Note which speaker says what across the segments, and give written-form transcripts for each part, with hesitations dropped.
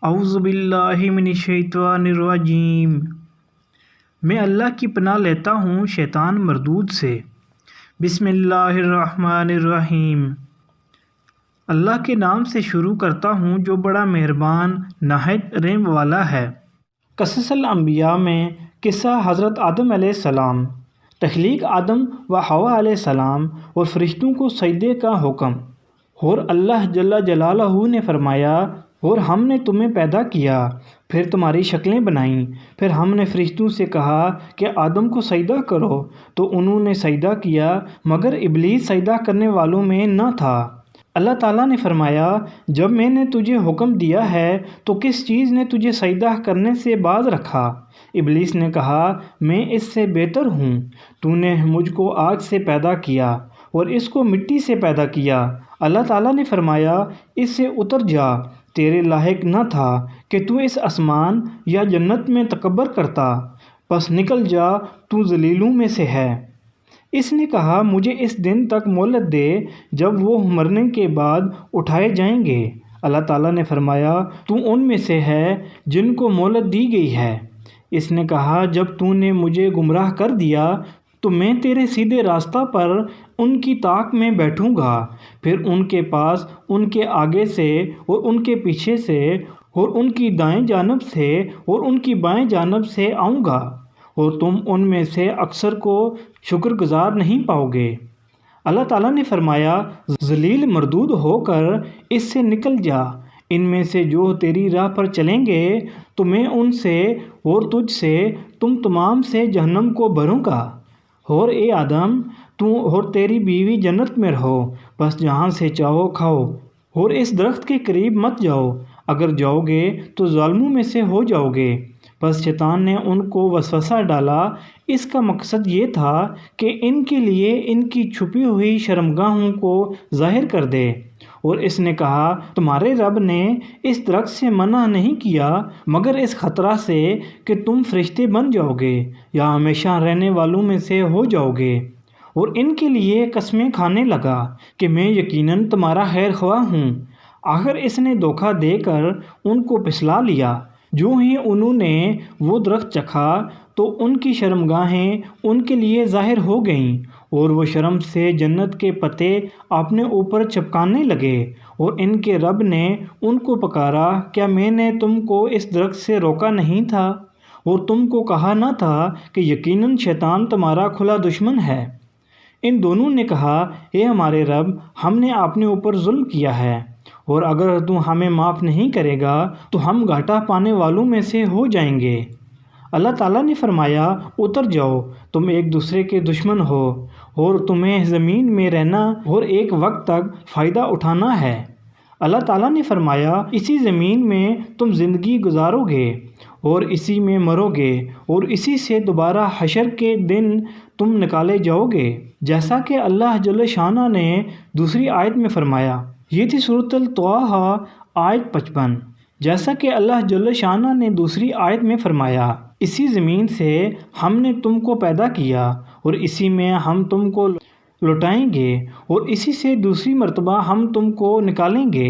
Speaker 1: اعوذ باللہ من الشیطان الرجیم۔ میں اللہ کی پناہ لیتا ہوں شیطان مردود سے۔ بسم اللہ الرحمن الرحیم۔ اللہ کے نام سے شروع کرتا ہوں جو بڑا مہربان نہایت رحم والا ہے۔ قصص الانبیاء میں قصہ حضرت آدم علیہ السلام، تخلیق آدم و حوا علیہ السلام اور فرشتوں کو سجدے کا حکم۔ اور اللہ جل جلالہ نے فرمایا، اور ہم نے تمہیں پیدا کیا، پھر تمہاری شکلیں بنائیں، پھر ہم نے فرشتوں سے کہا کہ آدم کو سجدہ کرو، تو انہوں نے سجدہ کیا مگر ابلیس سجدہ کرنے والوں میں نہ تھا۔ اللہ تعالیٰ نے فرمایا، جب میں نے تجھے حکم دیا ہے تو کس چیز نے تجھے سجدہ کرنے سے باز رکھا؟ ابلیس نے کہا، میں اس سے بہتر ہوں، تو نے مجھ کو آگ سے پیدا کیا اور اس کو مٹی سے پیدا کیا۔ اللہ تعالیٰ نے فرمایا، اس سے اتر جا، تیرے لائق نہ تھا کہ تو اس آسمان یا جنت میں تکبر کرتا، بس نکل جا، تو ذلیلوں میں سے ہے۔ اس نے کہا، مجھے اس دن تک مہلت دے جب وہ مرنے کے بعد اٹھائے جائیں گے۔ اللہ تعالیٰ نے فرمایا، تو ان میں سے ہے جن کو مہلت دی گئی ہے۔ اس نے کہا، جب تو نے مجھے گمراہ کر دیا تو میں تیرے سیدھے راستہ پر ان کی طاق میں بیٹھوں گا، پھر ان کے پاس، ان کے آگے سے اور ان کے پیچھے سے اور ان کی دائیں جانب سے اور ان کی بائیں جانب سے آؤں گا، اور تم ان میں سے اکثر کو شکر گزار نہیں پاؤ گے۔ اللہ تعالیٰ نے فرمایا، ذلیل مردود ہو کر اس سے نکل جا، ان میں سے جو تیری راہ پر چلیں گے تو میں ان سے اور تجھ سے، تم تمام سے جہنم کو بھروں گا۔ اور اے آدم، تو اور تیری بیوی جنت میں رہو، بس جہاں سے چاہو کھاؤ، اور اس درخت کے قریب مت جاؤ، اگر جاؤ گے تو ظالموں میں سے ہو جاؤ گے۔ بس شیطان نے ان کو وسوسہ ڈالا، اس کا مقصد یہ تھا کہ ان کے لیے ان کی چھپی ہوئی شرمگاہوں کو ظاہر کر دے۔ اور اس نے کہا، تمہارے رب نے اس درخت سے منع نہیں کیا مگر اس خطرہ سے کہ تم فرشتے بن جاؤ گے یا ہمیشہ رہنے والوں میں سے ہو جاؤ گے۔ اور ان کے لیے قسمیں کھانے لگا کہ میں یقیناً تمہارا خیر خواہ ہوں۔ آخر اس نے دھوکہ دے کر ان کو پھسلا لیا۔ جو ہی انہوں نے وہ درخت چکھا تو ان کی شرمگاہیں ان کے لیے ظاہر ہو گئیں، اور وہ شرم سے جنت کے پتے اپنے اوپر چپکانے لگے۔ اور ان کے رب نے ان کو پکارا، کیا میں نے تم کو اس درخت سے روکا نہیں تھا اور تم کو کہا نہ تھا کہ یقیناً شیطان تمہارا کھلا دشمن ہے؟ ان دونوں نے کہا، اے ہمارے رب، ہم نے اپنے اوپر ظلم کیا ہے، اور اگر تو ہمیں معاف نہیں کرے گا تو ہم گھاٹا پانے والوں میں سے ہو جائیں گے۔ اللہ تعالیٰ نے فرمایا، اتر جاؤ، تم ایک دوسرے کے دشمن ہو، اور تمہیں زمین میں رہنا اور ایک وقت تک فائدہ اٹھانا ہے۔ اللہ تعالیٰ نے فرمایا، اسی زمین میں تم زندگی گزارو گے اور اسی میں مرو گے، اور اسی سے دوبارہ حشر کے دن تم نکالے جاؤ گے، جیسا کہ اللہ جل شانہ نے دوسری آیت میں فرمایا۔ یہ تھی سورۃ الطٰہٰ آیت 55۔ جیسا کہ اللہ جل شانہ نے دوسری آیت میں فرمایا، اسی زمین سے ہم نے تم کو پیدا کیا اور اسی میں ہم تم کو لوٹائیں گے، اور اسی سے دوسری مرتبہ ہم تم کو نکالیں گے۔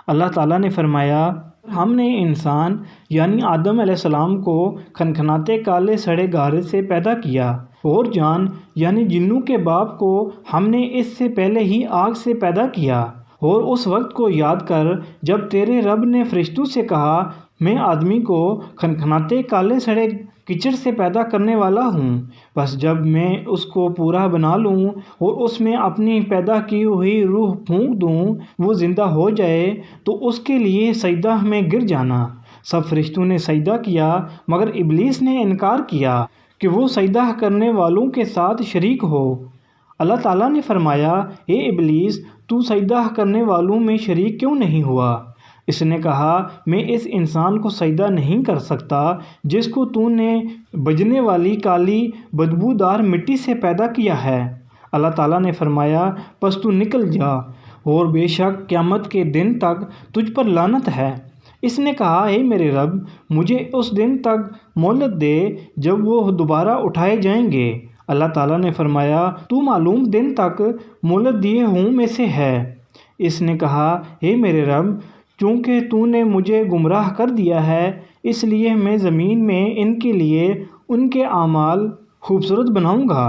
Speaker 1: اللہ تعالیٰ نے فرمایا، ہم نے انسان یعنی آدم علیہ السلام کو کھنکھناتے کالے سڑے گہرے سے پیدا کیا، اور جان یعنی جنوں کے باپ کو ہم نے اس سے پہلے ہی آگ سے پیدا کیا۔ اور اس وقت کو یاد کر جب تیرے رب نے فرشتوں سے کہا، میں آدمی کو کھنکھناتے کالے سڑے کیچڑ سے پیدا کرنے والا ہوں، بس جب میں اس کو پورا بنا لوں اور اس میں اپنی پیدا کی ہوئی روح پھونک دوں، وہ زندہ ہو جائے، تو اس کے لیے سجدہ میں گر جانا۔ سب فرشتوں نے سجدہ کیا مگر ابلیس نے انکار کیا کہ وہ سجدہ کرنے والوں کے ساتھ شریک ہو۔ اللہ تعالیٰ نے فرمایا، اے ابلیس، تو سجدہ کرنے والوں میں شریک کیوں نہیں ہوا؟ اس نے کہا، میں اس انسان کو سجدہ نہیں کر سکتا جس کو تو نے بجنے والی کالی بدبودار مٹی سے پیدا کیا ہے۔ اللہ تعالیٰ نے فرمایا، پس تو نکل جا، اور بے شک قیامت کے دن تک تجھ پر لعنت ہے۔ اس نے کہا، اے میرے رب، مجھے اس دن تک مہلت دے جب وہ دوبارہ اٹھائے جائیں گے۔ اللہ تعالیٰ نے فرمایا، تو معلوم دن تک مہلت دیے ہوں میں سے ہے۔ اس نے کہا، اے میرے رب، چونکہ تو نے مجھے گمراہ کر دیا ہے، اس لیے میں زمین میں ان کے لیے ان کے اعمال خوبصورت بناؤں گا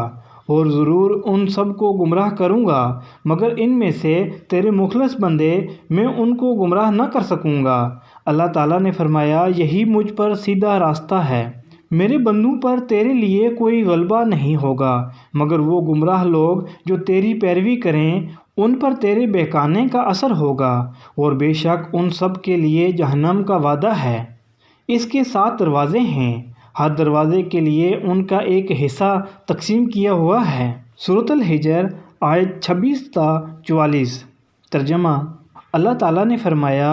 Speaker 1: اور ضرور ان سب کو گمراہ کروں گا، مگر ان میں سے تیرے مخلص بندے میں ان کو گمراہ نہ کر سکوں گا۔ اللہ تعالیٰ نے فرمایا، یہی مجھ پر سیدھا راستہ ہے، میرے بندوں پر تیرے لیے کوئی غلبہ نہیں ہوگا، مگر وہ گمراہ لوگ جو تیری پیروی کریں ان پر تیرے بہکانے کا اثر ہوگا، اور بے شک ان سب کے لیے جہنم کا وعدہ ہے۔ اس کے 7 دروازے ہیں، ہر دروازے کے لیے ان کا ایک حصہ تقسیم کیا ہوا ہے۔ سورۃ الحجر آیت 26 تا 44۔ ترجمہ: اللہ تعالیٰ نے فرمایا،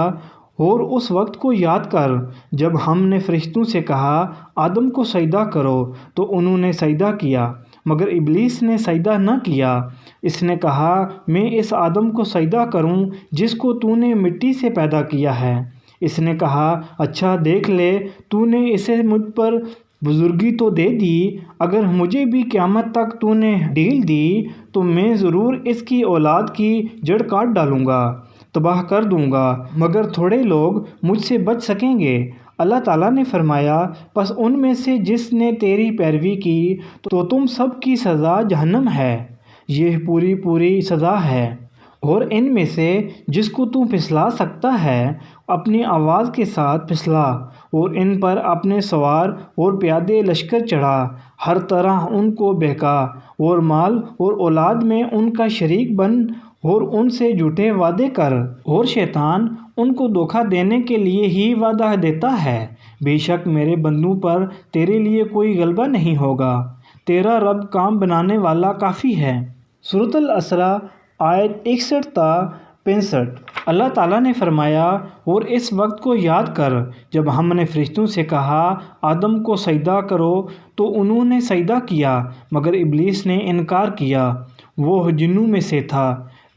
Speaker 1: اور اس وقت کو یاد کر جب ہم نے فرشتوں سے کہا آدم کو سجدہ کرو تو انہوں نے سجدہ کیا، مگر ابلیس نے سجدہ نہ کیا۔ اس نے کہا، میں اس آدم کو سجدہ کروں جس کو تو نے مٹی سے پیدا کیا ہے۔ اس نے کہا، اچھا دیکھ لے، تو نے اسے مجھ پر بزرگی تو دے دی، اگر مجھے بھی قیامت تک تو نے ڈھیل دی تو میں ضرور اس کی اولاد کی جڑ کاٹ ڈالوں گا، تباہ کر دوں گا، مگر تھوڑے لوگ مجھ سے بچ سکیں گے۔ اللہ تعالیٰ نے فرمایا، پس ان میں سے جس نے تیری پیروی کی تو تم سب کی سزا جہنم ہے، یہ پوری سزا ہے، اور ان میں سے جس کو تو پھسلا سکتا ہے اپنی آواز کے ساتھ پھسلا، اور ان پر اپنے سوار اور پیادے لشکر چڑھا، ہر طرح ان کو بہکا، اور مال اور اولاد میں ان کا شریک بن اور ان سے جھوٹے وعدے کر، اور شیطان ان کو دھوکہ دینے کے لیے ہی وعدہ دیتا ہے۔ بے شک میرے بندوں پر تیرے لیے کوئی غلبہ نہیں ہوگا، تیرا رب کام بنانے والا کافی ہے۔ سورۃ الاسراء آیت 61 تا 65۔ اللہ تعالیٰ نے فرمایا، اور اس وقت کو یاد کر جب ہم نے فرشتوں سے کہا آدم کو سجدہ کرو تو انہوں نے سجدہ کیا، مگر ابلیس نے انکار کیا، وہ جنوں میں سے تھا،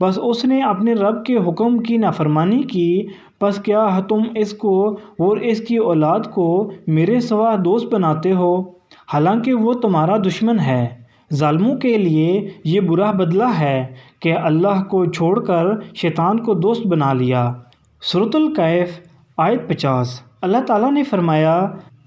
Speaker 1: بس اس نے اپنے رب کے حکم کی نافرمانی کی۔ پس کیا تم اس کو اور اس کی اولاد کو میرے سوا دوست بناتے ہو، حالانکہ وہ تمہارا دشمن ہے۔ ظالموں کے لیے یہ برا بدلہ ہے کہ اللہ کو چھوڑ کر شیطان کو دوست بنا لیا۔ سورۃ الکہف آیت 50۔ اللہ تعالیٰ نے فرمایا،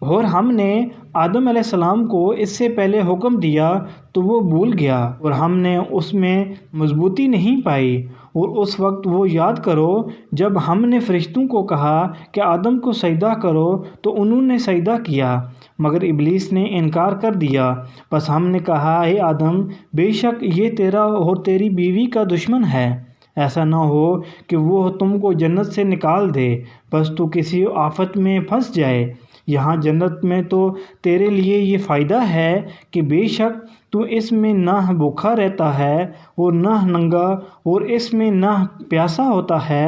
Speaker 1: اور ہم نے آدم علیہ السلام کو اس سے پہلے حکم دیا تو وہ بھول گیا، اور ہم نے اس میں مضبوطی نہیں پائی۔ اور اس وقت وہ یاد کرو جب ہم نے فرشتوں کو کہا کہ آدم کو سجدہ کرو تو انہوں نے سجدہ کیا، مگر ابلیس نے انکار کر دیا۔ بس ہم نے کہا، اے آدم، بے شک یہ تیرا اور تیری بیوی کا دشمن ہے، ایسا نہ ہو کہ وہ تم کو جنت سے نکال دے، بس تو کسی آفت میں پھنس جائے۔ یہاں جنت میں تو تیرے لیے یہ فائدہ ہے کہ بے شک تو اس میں نہ بھوکا رہتا ہے اور نہ ننگا، اور اس میں نہ پیاسا ہوتا ہے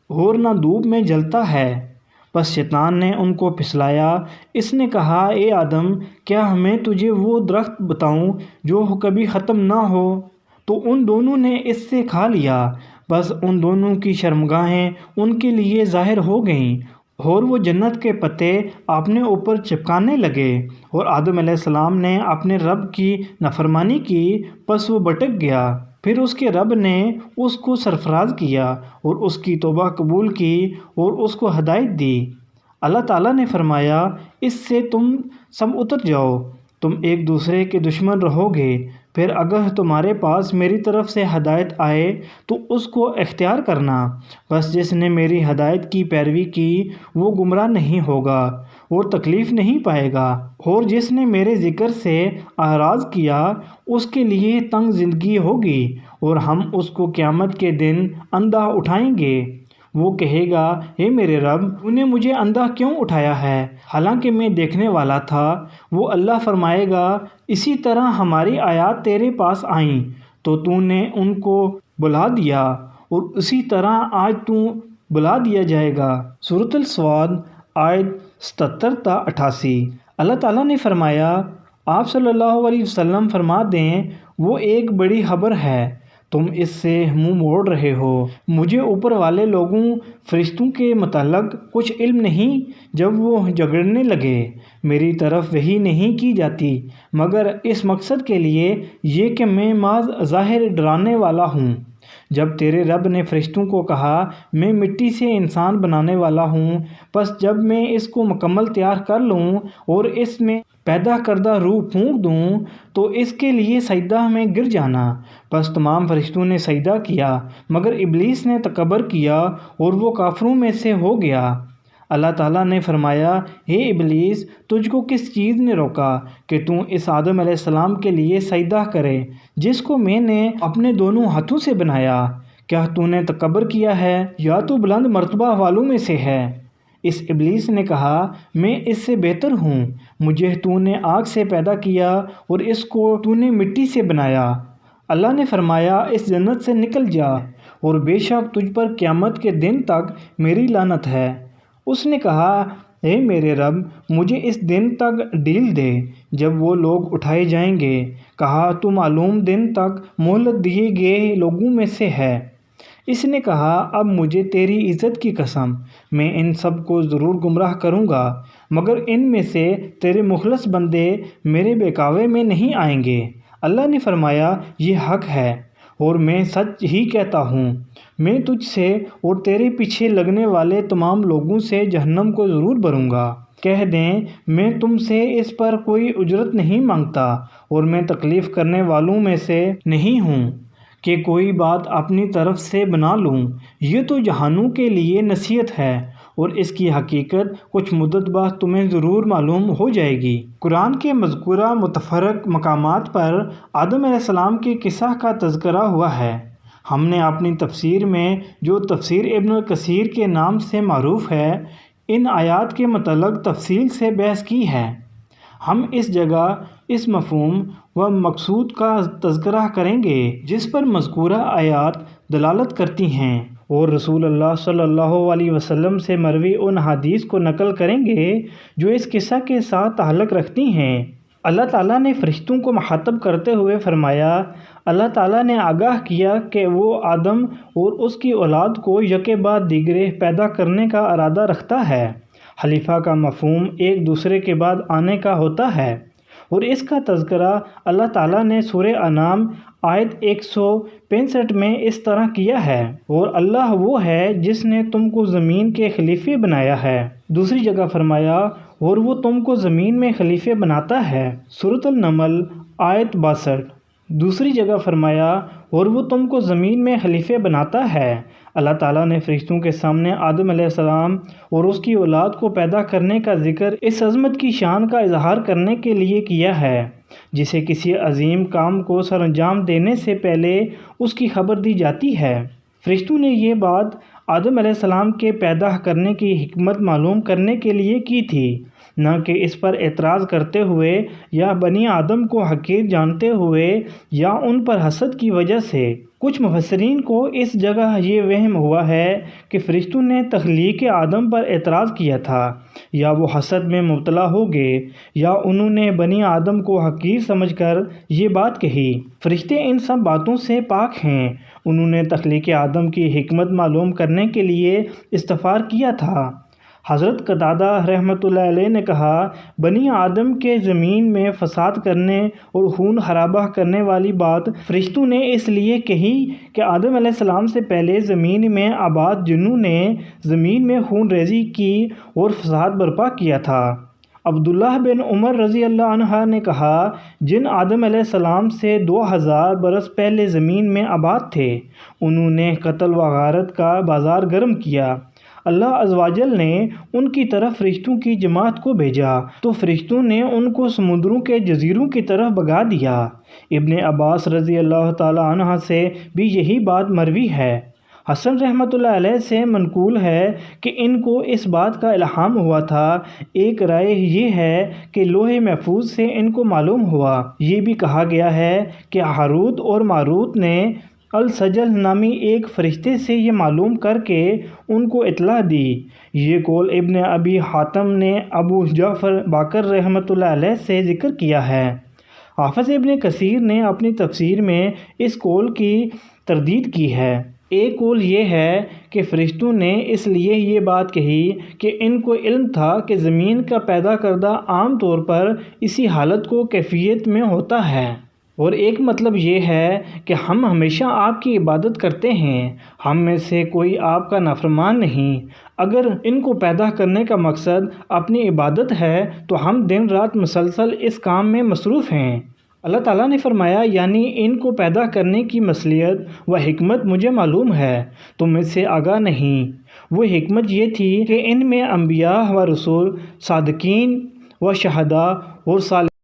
Speaker 1: اور نہ دھوپ میں جلتا ہے۔ بس شیطان نے ان کو پھسلایا، اس نے کہا، اے آدم، کیا میں تجھے وہ درخت بتاؤں جو کبھی ختم نہ ہو؟ تو ان دونوں نے اس سے کھا لیا، بس ان دونوں کی شرمگاہیں ان کے لیے ظاہر ہو گئیں، اور وہ جنت کے پتے اپنے اوپر چپکانے لگے، اور آدم علیہ السلام نے اپنے رب کی نافرمانی کی، پس وہ بھٹک گیا۔ پھر اس کے رب نے اس کو سرفراز کیا اور اس کی توبہ قبول کی اور اس کو ہدایت دی۔ اللہ تعالیٰ نے فرمایا، اس سے تم سب اتر جاؤ، تم ایک دوسرے کے دشمن رہو گے، پھر اگر تمہارے پاس میری طرف سے ہدایت آئے تو اس کو اختیار کرنا، بس جس نے میری ہدایت کی پیروی کی وہ گمراہ نہیں ہوگا اور تکلیف نہیں پائے گا، اور جس نے میرے ذکر سے اعراض کیا اس کے لیے تنگ زندگی ہوگی، اور ہم اس کو قیامت کے دن اندھا اٹھائیں گے۔ وہ کہے گا، اے میرے رب، تو نے مجھے اندھا کیوں اٹھایا ہے حالانکہ میں دیکھنے والا تھا؟ وہ اللہ فرمائے گا، اسی طرح ہماری آیات تیرے پاس آئیں تو نے ان کو بلا دیا، اور اسی طرح آج تو بلا دیا جائے گا۔ سورۃ الصاد آیت 77 تا 88۔ اللہ تعالیٰ نے فرمایا، آپ صلی اللہ علیہ وسلم فرما دیں، وہ ایک بڑی خبر ہے، تم اس سے منہ موڑ رہے ہو۔ مجھے اوپر والے لوگوں فرشتوں کے متعلق کچھ علم نہیں، جب وہ جھگڑنے لگے میری طرف وحی نہیں کی جاتی مگر اس مقصد کے لیے یہ کہ میں محض ظاہر ڈرانے والا ہوں۔ جب تیرے رب نے فرشتوں کو کہا میں مٹی سے انسان بنانے والا ہوں، پس جب میں اس کو مکمل تیار کر لوں اور اس میں پیدا کردہ روح پھونک دوں تو اس کے لیے سجدہ میں گر جانا۔ پس تمام فرشتوں نے سجدہ کیا مگر ابلیس نے تکبر کیا اور وہ کافروں میں سے ہو گیا۔ اللہ تعالیٰ نے فرمایا، اے ابلیس، تجھ کو کس چیز نے روکا کہ تم اس آدم علیہ السلام کے لیے سجدہ کرے جس کو میں نے اپنے دونوں ہاتھوں سے بنایا؟ کیا تو نے تکبر کیا ہے یا تو بلند مرتبہ والوں میں سے ہے؟ اس ابلیس نے کہا، میں اس سے بہتر ہوں، مجھے تو نے آگ سے پیدا کیا اور اس کو تو نے مٹی سے بنایا۔ اللہ نے فرمایا، اس جنت سے نکل جا اور بے شک تجھ پر قیامت کے دن تک میری لعنت ہے۔ اس نے کہا، اے میرے رب، مجھے اس دن تک ڈھیل دے جب وہ لوگ اٹھائے جائیں گے۔ کہا، تو معلوم دن تک مہلت دیے گئے لوگوں میں سے ہے۔ اس نے کہا، اب مجھے تیری عزت کی قسم، میں ان سب کو ضرور گمراہ کروں گا مگر ان میں سے تیرے مخلص بندے میرے بہکاوے میں نہیں آئیں گے۔ اللہ نے فرمایا، یہ حق ہے اور میں سچ ہی کہتا ہوں، میں تجھ سے اور تیرے پیچھے لگنے والے تمام لوگوں سے جہنم کو ضرور بھروں گا۔ کہہ دیں، میں تم سے اس پر کوئی اجرت نہیں مانگتا اور میں تکلیف کرنے والوں میں سے نہیں ہوں کہ کوئی بات اپنی طرف سے بنا لوں۔ یہ تو جہانوں کے لیے نصیحت ہے اور اس کی حقیقت کچھ مدت بعد تمہیں ضرور معلوم ہو جائے گی۔ قرآن کے مذکورہ متفرق مقامات پر آدم علیہ السلام کے قصہ کا تذکرہ ہوا ہے۔ ہم نے اپنی تفسیر میں، جو تفسیر ابن کثیر کے نام سے معروف ہے، ان آیات کے متعلق تفصیل سے بحث کی ہے۔ ہم اس جگہ اس مفہوم و مقصود کا تذکرہ کریں گے جس پر مذکورہ آیات دلالت کرتی ہیں اور رسول اللہ صلی اللہ علیہ وسلم سے مروی ان حدیث کو نقل کریں گے جو اس قصہ کے ساتھ تعلق رکھتی ہیں۔ اللہ تعالیٰ نے فرشتوں کو مخاطب کرتے ہوئے فرمایا، اللہ تعالیٰ نے آگاہ کیا کہ وہ آدم اور اس کی اولاد کو یکے بعد دیگرے پیدا کرنے کا ارادہ رکھتا ہے۔ خلیفہ کا مفہوم ایک دوسرے کے بعد آنے کا ہوتا ہے اور اس کا تذکرہ اللہ تعالیٰ نے سورہ انعام آیت 165 میں اس طرح کیا ہے، اور اللہ وہ ہے جس نے تم کو زمین کے خلیفے بنایا ہے۔ دوسری جگہ فرمایا، اور وہ تم کو زمین میں خلیفے بناتا ہے، سورۃ النمل آیت 62۔ دوسری جگہ فرمایا، اور وہ تم کو زمین میں خلیفے بناتا ہے۔ اللہ تعالیٰ نے فرشتوں کے سامنے آدم علیہ السلام اور اس کی اولاد کو پیدا کرنے کا ذکر اس عظمت کی شان کا اظہار کرنے کے لیے کیا ہے جسے کسی عظیم کام کو سر انجام دینے سے پہلے اس کی خبر دی جاتی ہے۔ فرشتوں نے یہ بات آدم علیہ السلام کے پیدا کرنے کی حکمت معلوم کرنے کے لیے کی تھی، نہ کہ اس پر اعتراض کرتے ہوئے یا بنی آدم کو حقیر جانتے ہوئے یا ان پر حسد کی وجہ سے۔ کچھ مفسرین کو اس جگہ یہ وہم ہوا ہے کہ فرشتوں نے تخلیق آدم پر اعتراض کیا تھا، یا وہ حسد میں مبتلا ہو گئے، یا انہوں نے بنی آدم کو حقیر سمجھ کر یہ بات کہی۔ فرشتے ان سب باتوں سے پاک ہیں۔ انہوں نے تخلیق آدم کی حکمت معلوم کرنے کے لیے استغفار کیا تھا۔ حضرت قتادہ رحمۃ اللہ علیہ نے کہا، بنی آدم کے زمین میں فساد کرنے اور خون خرابہ کرنے والی بات فرشتوں نے اس لیے کہی کہ آدم علیہ السلام سے پہلے زمین میں آباد جنوں نے زمین میں خون ریزی کی اور فساد برپا کیا تھا۔ عبداللہ بن عمر رضی اللہ عنہ نے کہا، جن آدم علیہ السلام سے 2000 برس پہلے زمین میں آباد تھے، انہوں نے قتل و غارت کا بازار گرم کیا۔ اللہ عز و جل نے ان کی طرف فرشتوں کی جماعت کو بھیجا تو فرشتوں نے ان کو سمندروں کے جزیروں کی طرف بھگا دیا۔ ابن عباس رضی اللہ تعالی عنہ سے بھی یہی بات مروی ہے۔ حسن رحمۃ اللہ علیہ سے منقول ہے کہ ان کو اس بات کا الہام ہوا تھا۔ ایک رائے یہ ہے کہ لوح محفوظ سے ان کو معلوم ہوا۔ یہ بھی کہا گیا ہے کہ ہاروت اور ماروت نے السجل نامی ایک فرشتے سے یہ معلوم کر کے ان کو اطلاع دی۔ یہ قول ابن ابی حاتم نے ابو جعفر باقر رحمۃ اللہ علیہ سے ذکر کیا ہے۔ حافظ ابن کثیر نے اپنی تفسیر میں اس قول کی تردید کی ہے۔ ایک قول یہ ہے کہ فرشتوں نے اس لیے یہ بات کہی کہ ان کو علم تھا کہ زمین کا پیدا کردہ عام طور پر اسی حالت کو کیفیت میں ہوتا ہے۔ اور ایک مطلب یہ ہے کہ ہم ہمیشہ آپ کی عبادت کرتے ہیں، ہم میں سے کوئی آپ کا نافرمان نہیں۔ اگر ان کو پیدا کرنے کا مقصد اپنی عبادت ہے تو ہم دن رات مسلسل اس کام میں مصروف ہیں۔ اللہ تعالیٰ نے فرمایا، یعنی ان کو پیدا کرنے کی مصلحت و حکمت مجھے معلوم ہے، تم اس سے آگاہ نہیں۔ وہ حکمت یہ تھی کہ ان میں انبیاء و رسول، صادقین و شہداء اور صالحین